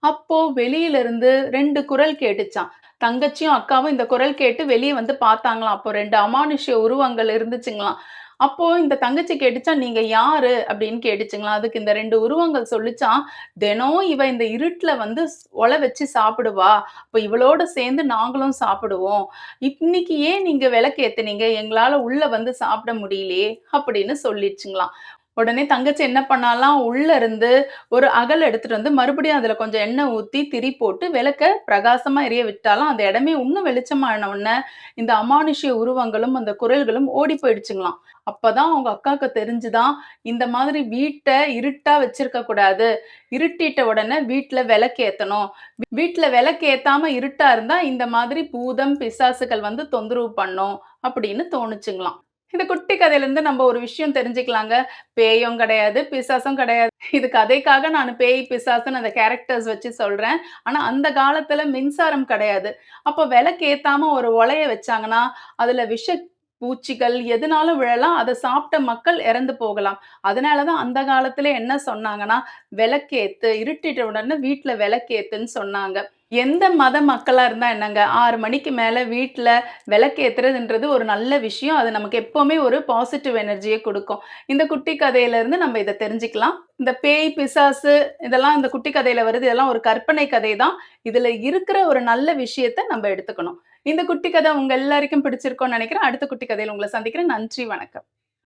அப்போ வெளியில இருந்து 2 குரல் கேட்டுச்சாம். தங்கச்சியும், அக்காவும் இந்த குரல் கேட்டு வெளிய வந்து பார்த்தாங்களாம். அப்போ 2 அமானுஷ்ய உருவங்கள் இருந்துச்சுங்களாம். அப்போ இந்த தங்கச்சி கேட்டுச்சாம், "நீங்க யாரு?" அப்படின்னு கேட்டுச்சுங்களாம். அதுக்கு இந்த 2 உருவங்கள் சொல்லுச்சாம், "தினம் இவ இந்த இருட்டுல வந்து ஒல வச்சு சாப்பிடுவா. அப்ப இவளோட சேர்ந்து நாங்களும் சாப்பிடுவோம். இன்னைக்கு ஏன் நீங்க விளக்கு ஏத்துனீங்க? எங்களால உள்ள வந்து சாப்பிட முடியலையே." அப்படின்னு சொல்லிச்சுங்களாம். உடனே தங்கச்சி என்ன பண்ணாலாம், உள்ள இருந்து ஒரு அகல் எடுத்துட்டு வந்து மறுபடியும் அதுல கொஞ்சம் எண்ணெய் ஊத்தி, திரி போட்டு விளக்க பிரகாசமா எரிய விட்டாலாம். அந்த இடமே இன்னும் வெளிச்சமான உடனே, இந்த அமானுஷ்ய உருவங்களும், அந்த குரல்களும் ஓடி போயிடுச்சுங்களாம். அப்பதான் அவங்க அக்காக்கு தெரிஞ்சுதாம், இந்த மாதிரி வீட்ட இருட்டா வச்சிருக்க கூடாது. இருட்டிட்ட உடனே வீட்ல விளக்கு ஏத்தணும். வீட்ல விளக்கு ஏத்தாம இருட்டா இருந்தா, இந்த மாதிரி பூதம், பிசாசுகள் வந்து தொந்தரவு பண்ணும் அப்படின்னு தோணுச்சுங்களாம். இந்த குட்டி கதையிலருந்து நம்ம ஒரு விஷயம் தெரிஞ்சுக்கலாங்க. பேயும் கிடையாது, பிசாசும் கிடையாது. இது கதைக்காக நானு பேய், பிசாசுன்னு அந்த கேரக்டர்ஸ் வச்சு சொல்றேன். ஆனா, அந்த காலத்துல மின்சாரம் கிடையாது. அப்போ விளக்கு ஏத்தாம ஒரு ஒலைய வச்சாங்கன்னா, அதுல பூச்சிகள் எதுனாலும் விழலாம். அத சாப்பிட்ட மக்கள் இறந்து போகலாம். அதனால தான் அந்த காலத்திலே என்ன சொன்னாங்கன்னா, "விளக்கேத்து, இருட்டிட்ட உடனே வீட்ல விளக்கேத்துன்னு" சொன்னாங்க. எந்த மத மக்களா இருந்தா என்னங்க, 6 மணிக்கு மேல வீட்ல விளக்கேத்துறதுன்றது ஒரு நல்ல விஷயம். அது நமக்கு எப்பவுமே ஒரு பாசிட்டிவ் எனர்ஜிய குடுக்கும். இந்த குட்டி கதையிலருந்து நம்ம இத தெரிஞ்சுக்கலாம். இந்த பேய், பிசாசு இதெல்லாம் இந்த குட்டி கதையில வருது. இதெல்லாம் ஒரு கற்பனை கதை தான். இதுல இருக்கிற ஒரு நல்ல விஷயத்த நம்ப எடுத்துக்கணும். இந்த குட்டி கதை உங்க எல்லாருக்கும் பிடிச்சிருக்கும்னு நெனைக்கிறேன். அடுத்த குட்டி கதையில உங்கள சந்திக்கிறேன். நன்றி, வணக்கம்.